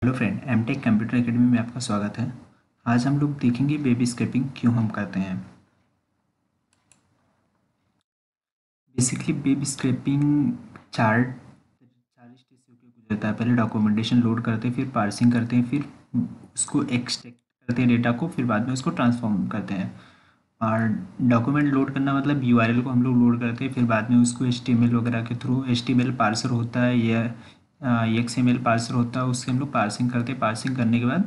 Hello friend, MTech computer academy में आपका स्वागत है। आज हम लोग देखेंगे बेबी स्क्रैपिंग क्यों हम करते हैं। बेसिकली बेबी स्क्रैपिंग चार स्टेज से होकर गुजरता है। पहले डॉक्यूमेंटेशन लोड करते हैं, फिर पार्सिंग करते हैं, फिर उसको एक्सट्रैक्ट करते हैं डेटा को, फिर बाद में उसको ट्रांसफॉर्म करते हैं। और डॉक्यूमेंट लोड करना मतलब यूआरएल को हम लोग लोड करते हैं, फिर बाद में उसको एचटीएमएल वगैरह के थ्रू एचटीएमएल पार्सर होता है या एक्सएमएल पार्सर होता है, उससे हम लोग पार्सिंग करते हैं। पार्सिंग करने के बाद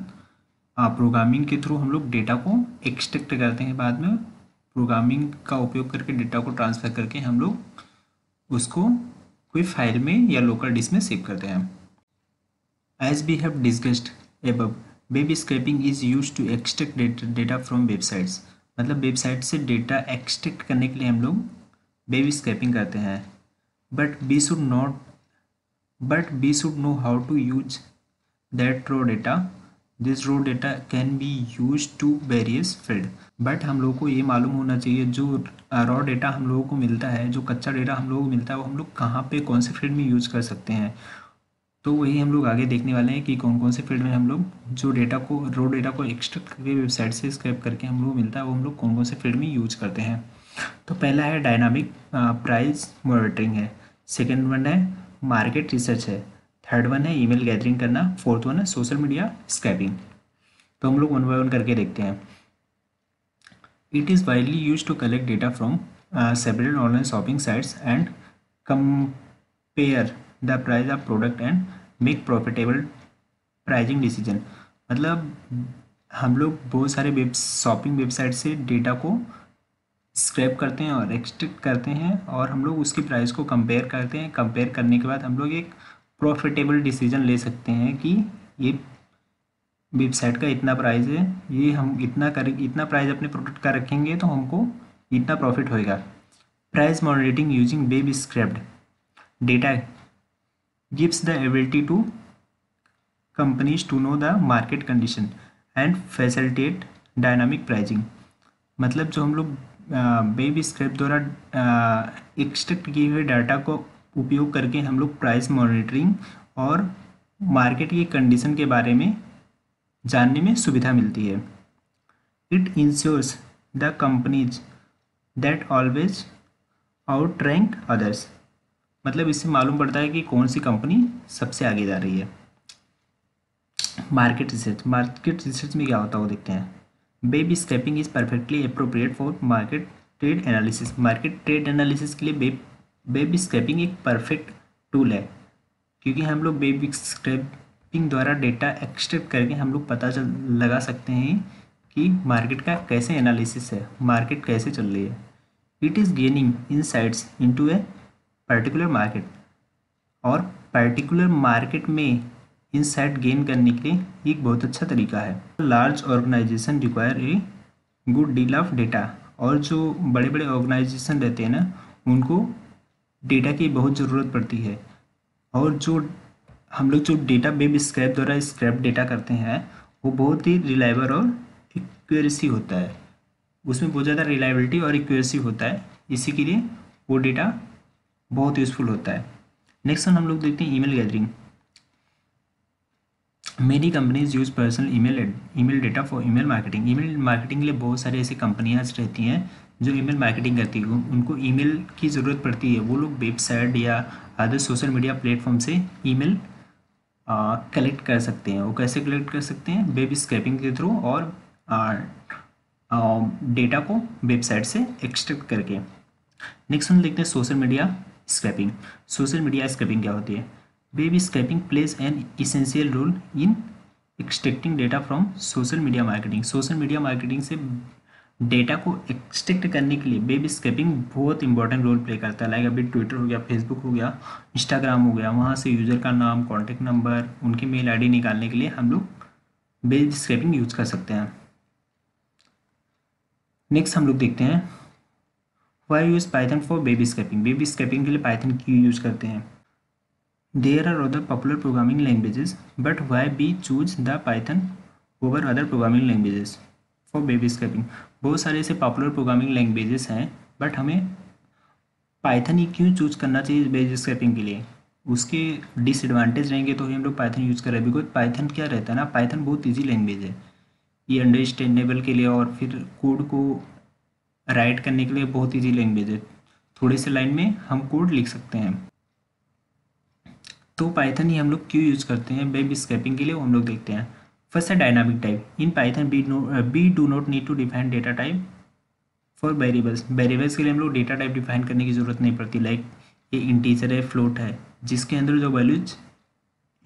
प्रोग्रामिंग के थ्रू हम लोग डेटा को एक्सट्रैक्ट करते हैं। बाद में प्रोग्रामिंग का उपयोग करके डेटा को ट्रांसफ़र करके हम लोग उसको कोई फाइल में या लोकल डिस्क में सेव करते हैं। As we have discussed above, web scraping is use to extract data from websites. मतलब वेबसाइट से डेटा एक्सट्रैक्ट करने के लिए हम लोग वेब स्क्रैपिंग करते हैं। But we should not but we should know how to use that raw data. This raw data can be use to various field. But हम लोग को ये मालूम होना चाहिए जो रॉ डेटा हम लोगों को मिलता है, जो कच्चा डेटा हम लोगों को मिलता है, वो हम लोग कहाँ पे कौन से फील्ड में यूज कर सकते हैं। तो वही हम लोग आगे देखने वाले हैं कि कौन कौन से फील्ड में हम लोग जो डेटा को रॉ डेटा को एक्सट्रैक्ट करके वेबसाइट से स्क्रैप करके हम लोग मिलता है, वो हम लोग कौन कौन से फील्ड में यूज करते हैं। तो पहला है डायनामिक प्राइस मॉनिटरिंग है। सेकेंड वन है मार्केट रिसर्च है। थर्ड वन है ईमेल गैदरिंग करना। फोर्थ वन है सोशल मीडिया स्क्रैपिंग। तो हम लोग वन बाय वन करके देखते हैं। It is widely use to collect data from several online shopping sites and compare the price of product and make profitable pricing decision. मतलब हम लोग बहुत सारे वेब शॉपिंग वेबसाइट से डेटा को स्क्रैप करते हैं और एक्सट्रैक्ट करते हैं, और हम लोग उसकी प्राइस को कंपेयर करते हैं। कंपेयर करने के बाद हम लोग एक प्रॉफिटेबल डिसीजन ले सकते हैं कि ये वेबसाइट का इतना प्राइस है, ये हम इतना प्राइस अपने प्रोडक्ट का रखेंगे तो हमको इतना प्रॉफिट होएगा। Price monitoring using web scraped data gives the ability to companies to know the market condition and facilitate dynamic pricing. मतलब जो हम लोग वेब स्क्रैप द्वारा एक्सट्रैक्ट किए हुए डाटा को उपयोग करके हम लोग प्राइस मॉनिटरिंग और मार्केट की कंडीशन के बारे में जानने में सुविधा मिलती है। It ensures the companies that always outrank others. मतलब इससे मालूम पड़ता है कि कौन सी कंपनी सबसे आगे जा रही है। मार्केट रिसर्च में क्या होता है वो देखते हैं। Web scrapping is perfectly appropriate for market trade analysis. Market trade analysis के लिए वेब स्क्रैपिंग एक परफेक्ट टूल है, क्योंकि हम लोग वेब स्क्रैपिंग द्वारा डेटा एक्सट्रैक्ट करके हम लोग पता लगा सकते हैं कि मार्केट का कैसे एनालिसिस है, मार्केट कैसे चल रही है। It is gaining insights into a particular market. और पर्टिकुलर मार्केट में इनसाइट गेन करने के लिए एक बहुत अच्छा तरीका है। Large organization require a good deal of data. और जो बड़े बड़े ऑर्गेनाइजेशन रहते हैं ना, उनको डेटा की बहुत ज़रूरत पड़ती है। और जो हम लोग जो डेटा वेब स्क्रैप द्वारा स्क्रैप डेटा करते हैं, वो बहुत ही रिलायबल और एक्यूरेसी होता है। उसमें बहुत ज़्यादा रिलायबिलिटी और एक्यूरेसी होता है, इसी के लिए वो डेटा बहुत यूज़फुल होता है। नेक्स्ट वन हम लोग देखते हैं email gathering. Many companies use personal email data for email marketing. Email marketing के लिए बहुत सारे ऐसी कंपनियाँ रहती हैं जो ईमेल मार्केटिंग करती है। उनको ईमेल की ज़रूरत पड़ती है। वो लोग वेबसाइट या अदर सोशल मीडिया प्लेटफॉर्म से ईमेल कलेक्ट कर सकते हैं। वो कैसे कलेक्ट कर सकते हैं? वेब स्क्रैपिंग के थ्रू और डेटा को वेबसाइट से एक्सट्रैक्ट करके। नेक्स्ट हम देखते हैं social media scraping. Social media scraping क्या होती है? Web scraping plays an essential role in extracting data from social media marketing. Social media marketing से डेटा को एक्सट्रैक्ट करने के लिए वेब स्क्रैपिंग बहुत इंपॉर्टेंट रोल प्ले करता है। लाइक अभी ट्विटर हो गया, फेसबुक हो गया, इंस्टाग्राम हो गया, वहाँ से यूज़र का नाम, कॉन्टैक्ट नंबर, उनकी मेल आईडी निकालने के लिए हम लोग वेब स्क्रैपिंग यूज कर सकते हैं। नेक्स्ट हम लोग देखते हैं why use Python for web scraping. Web scraping के लिए पाइथन क्यों यूज करते हैं? There are other popular programming languages, but why we choose the Python over other programming languages for web scraping? बहुत सारे ऐसे पॉपुलर प्रोग्रामिंग लैंग्वेजेस हैं, but हमें पाइथन ही क्यों चूज करना चाहिए वेब स्क्रैपिंग के लिए? उसके डिसएडवांटेज रहेंगे तो ही हम लोग पाइथन यूज़ कर रहे हैं। बिकॉज पाइथन क्या रहता है ना, पाइथन बहुत ईजी लैंग्वेज है, ये अंडरस्टैंडेबल के लिए और फिर कोड को राइट करने के लिए बहुत ईजी लैंग्वेज है। थोड़े से लाइन में हम कोड लिख सकते हैं। तो पाइथन ही हम लोग क्यों यूज़ करते हैं वेब स्क्रैपिंग के लिए, वो हम लोग देखते हैं। फर्स्ट है dynamic type. In Python we do not need to define data type for variables. Variables के लिए हम लोग डेटा टाइप डिफाइन करने की ज़रूरत नहीं पड़ती। लाइक ये इंटीजर है, फ्लोट है, जिसके अंदर जो वैल्यूज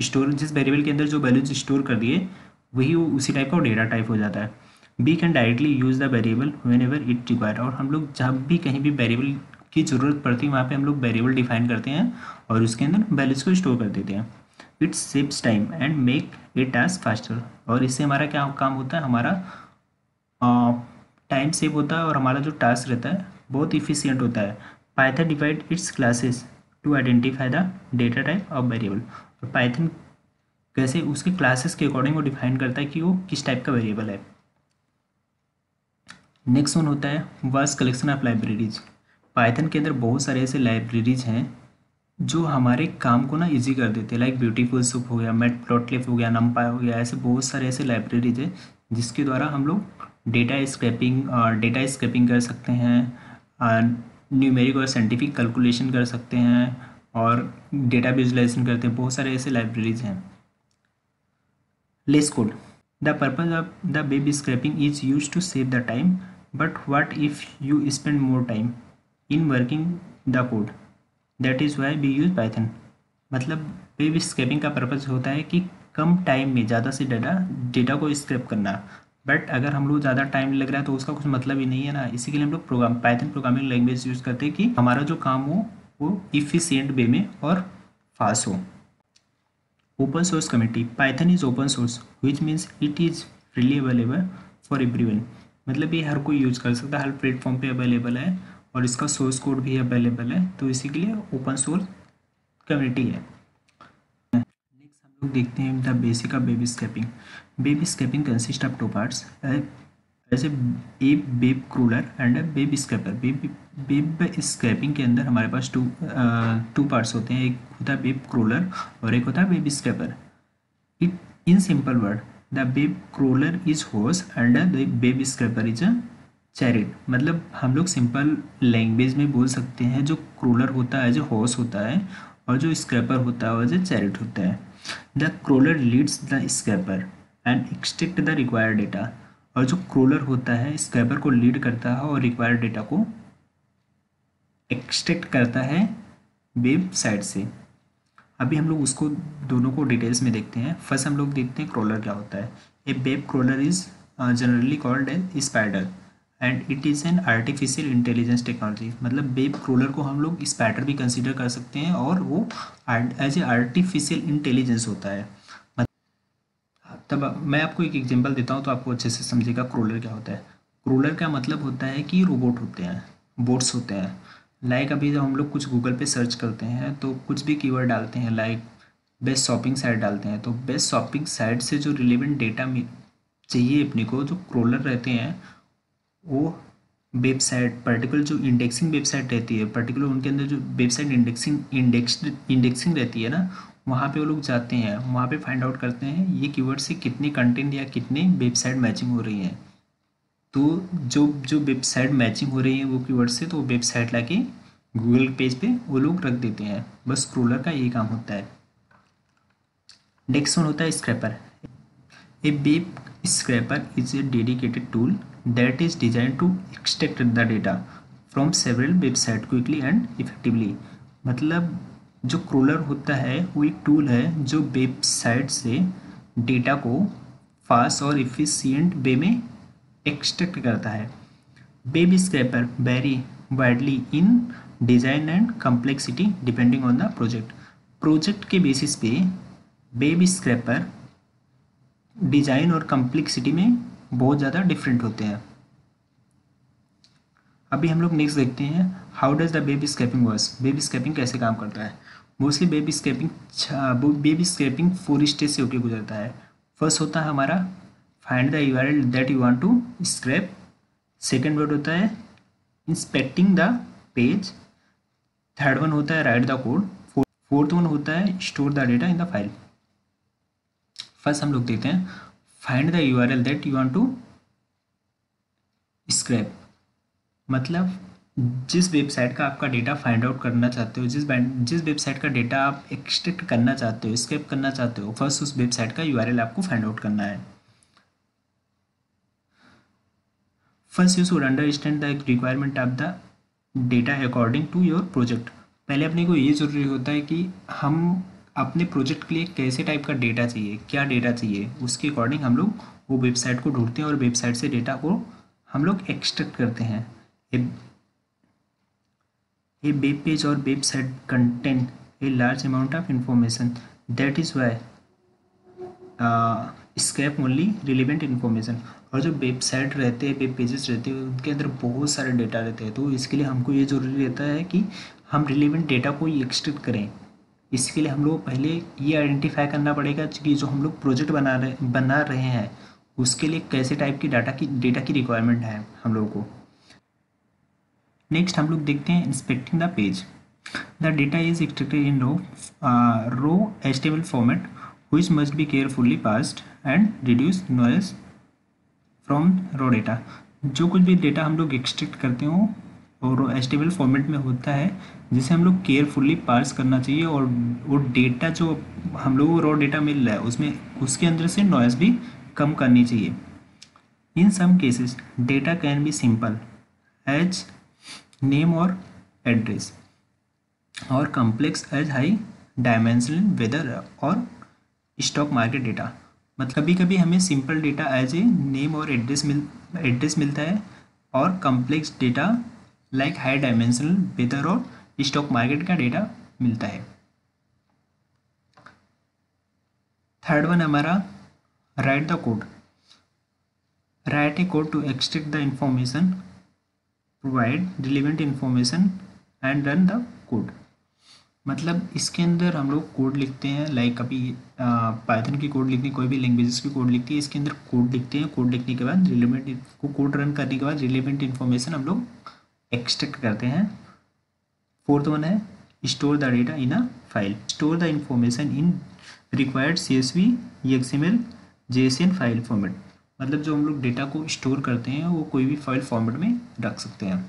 स्टोर, जिस वेरिएबल के अंदर जो वैल्यूज स्टोर कर दिए वही वो उसी टाइप का डेटा टाइप हो जाता है। We can directly use the variable whenever it require. और हम लोग जब भी कहीं भी वेरिएबल की ज़रूरत पड़ती है वहाँ पे हम लोग वेरिएबल डिफाइन करते हैं और उसके अंदर वैल्यूज़ को स्टोर कर देते हैं। It saves time and make a task faster. और इससे हमारा क्या काम होता है, हमारा टाइम सेव होता है और हमारा जो टास्क रहता है बहुत इफिशियंट होता है। Python divide its classes to identify the data type of variable. और पाइथन कैसे उसके क्लासेस के अकॉर्डिंग वो डिफाइन करता है कि वो किस टाइप का वेरिएबल है। नेक्स्ट वन होता है vast collection of libraries. Python के अंदर बहुत सारे ऐसे लाइब्रेरीज हैं जो हमारे काम को ना इजी कर देते हैं। लाइक ब्यूटीफुल सुप हो गया, मैटप्लॉटलिब हो गया, नमपाई हो गया, ऐसे बहुत सारे ऐसे लाइब्रेरीज है जिसके द्वारा हम लोग डेटा स्क्रैपिंग कर सकते हैं, न्यूमेरिक और साइंटिफिक कैलकुलेशन कर सकते हैं और डेटा विजुलाइजेशन करते हैं। बहुत सारे ऐसे लाइब्रेरीज हैं। Less code. The purpose of the web scraping is used to save the time, but what if you spend more time in working the code? That is why we use Python. मतलब web scrapping का purpose होता है कि कम time में ज़्यादा से data को scrap करना। बट अगर हम लोग ज़्यादा टाइम लग रहा है तो उसका कुछ मतलब ही नहीं है ना। इसी के लिए हम लोग पाइथन प्रोग्रामिंग लैंग्वेज यूज़ करते हैं कि हमारा जो काम हो वो इफ़िशियंट वे में और फास्ट हो। Open source community. Python is open source which means it is freely available for everyone. मतलब ये हर कोई यूज़ कर सकता है, हर प्लेटफॉर्म पे अवेलेबल है और इसका सोर्स कोड भी अवेलेबल है, तो इसी के लिए ओपन सोर्स कम्युनिटी है। नेक्स्ट हम लोग देखते हैं the basic of web scraping. Web scraping consist of two parts, ऐसे a web crawler and a web scraper. Web scraping के अंदर हमारे पास टू पार्ट्स होते हैं, एक होता है वेब क्रोलर और एक होता है web scraper. It in simple word the web crawler is horse and the web scraper is a chariot. मतलब हम लोग सिंपल लैंग्वेज में बोल सकते हैं जो क्रोलर होता है जो होस होता है और जो स्क्रैपर होता है वो जो चैरिट होता है। The crawler leads the scraper and extract the required data. और जो क्रोलर होता है स्क्रैपर को लीड करता है और रिक्वायर्ड डेटा को एक्सट्रैक्ट करता है वेब साइट से। अभी हम लोग उसको दोनों को डिटेल्स में देखते हैं। फर्स्ट हम लोग देखते हैं क्रोलर क्या होता है। A web crawler is generally called a spider and it is an artificial intelligence technology. मतलब वेब क्रोलर को हम लोग स्पाइडर भी कंसिडर कर सकते हैं और वो एज ए आर्टिफिशियल इंटेलिजेंस होता है। तब मैं आपको एक एग्जांपल देता हूँ तो आपको अच्छे से समझेगा क्रोलर क्या होता है। क्रोलर का मतलब होता है कि रोबोट होते हैं, बोट्स होते हैं। लाइक अभी जब हम लोग कुछ गूगल पे सर्च करते हैं तो कुछ भी कीवर्ड डालते हैं, लाइक बेस्ट शॉपिंग साइट डालते हैं, तो बेस्ट शॉपिंग साइट से जो रिलेवेंट डेटा चाहिए अपने को, जो क्रोलर रहते हैं वो वेबसाइट पर्टिकुलर जो इंडेक्सिंग वेबसाइट रहती है, पर्टिकुलर उनके अंदर जो वेबसाइट इंडेक्सिंग रहती है ना, वहाँ पे वो लोग जाते हैं, वहाँ पे फाइंड आउट करते हैं ये कीवर्ड से कितने कंटेंट या कितने वेबसाइट मैचिंग हो रही हैं। तो जो जो वेबसाइट मैचिंग हो रही है वो कीवर्ड से, तो वो वेबसाइट लाके गूगल पेज पे वो लोग रख देते हैं। बस क्रोलर का यही काम होता है। नेक्स्ट वन होता है scraper. A web scraper is a dedicated tool that is designed to extract the data from several websites quickly and effectively। मतलब जो क्रोलर होता है वो एक टूल है जो वेबसाइट से डेटा को फास्ट और इफ़िशिएंट वे में एक्सट्रैक्ट करता है। Web scraper very widely in design and complexity depending on the project. Project के बेसिस पे वेब स्क्रैपर डिज़ाइन और कम्प्लेक्सिटी में बहुत ज़्यादा डिफरेंट होते हैं। अभी हम लोग नेक्स्ट देखते हैं how does the web scrapping works. Web scrapping कैसे काम करता है। मोस्टली वेब स्क्रैपिंग 4 स्टेज से होकर गुजरता है। फर्स्ट होता है हमारा find the URL that you want to scrape. Second word होता है inspecting the page. Third one होता है write the code. Fourth one होता है store the data in the file. First हम लोग देखते हैं find the URL that you want to scrape. मतलब जिस वेबसाइट का आपका डेटा फाइंड आउट करना चाहते हो, जिस वेबसाइट का डेटा आप एक्सट्रैक्ट करना चाहते हो, स्क्रैप करना चाहते हो, फर्स्ट उस वेबसाइट का यूआरएल आपको फाइंड आउट करना है। First you should understand the requirement of the data according to your project. पहले अपने को ये ज़रूरी होता है कि हम अपने प्रोजेक्ट के लिए कैसे टाइप का डेटा चाहिए, क्या डेटा चाहिए, उसके अकॉर्डिंग हम लोग वो वेबसाइट को ढूंढते हैं और वेबसाइट से डेटा को हम लोग एक्सट्रैक्ट करते हैं। A web page or website contain a large amount of information. That is why scrape only relevant information। और जो वेबसाइट रहते हैं, वेब पेजेस रहते हैं, उनके अंदर बहुत सारे डेटा रहते हैं, तो इसके लिए हमको ये ज़रूरी रहता है कि हम रिलेवेंट डेटा को ही एक्सट्रैक्ट करें। इसके लिए हम लोग पहले ये आइडेंटिफाई करना पड़ेगा कि जो हम लोग प्रोजेक्ट बना रहे हैं उसके लिए कैसे टाइप की डेटा की रिक्वायरमेंट है हम लोगों को। नेक्स्ट हम लोग देखते हैं inspecting the page. The data is extracted in raw HTML format which must be carefully parsed and reduce noise from raw data। जो कुछ भी डेटा हम लोग एक्सट्रैक्ट करते हो और HTML फॉर्मेट में होता है जिसे हम लोग केयरफुली पार्स करना चाहिए, और वो डेटा जो हम लोग को रॉ डेटा मिल रहा है उसमें उसके अंदर से नॉइज़ भी कम करनी चाहिए। In some cases data can be simple as name और एड्रेस और complex as high dimensional weather और स्टॉक मार्केट डेटा। मतलब कभी कभी हमें simple data as a name और एड्रेस मिलता है और complex data like high dimensional weather और स्टॉक मार्केट का डेटा मिलता है। थर्ड वन हमारा write the code. Write a code to extract the information, provide relevant information and run the code. मतलब इसके अंदर हम लोग कोड लिखते हैं, लाइक कभी पाइथन की कोड लिखनी, कोई भी लैंग्वेजेस की कोड लिखती है, इसके अंदर कोड लिखते हैं। कोड लिखने के बाद रिलेवेंट कोड रन करने के बाद रिलेवेंट इन्फॉर्मेशन हम लोग एक्सट्रैक्ट करते हैं। फोर्थ वन है store the data in a file. Store the information in required CSV, XML, JSON file format. मतलब जो हम लोग डेटा को स्टोर करते हैं वो कोई भी फाइल फॉर्मेट में रख सकते हैं।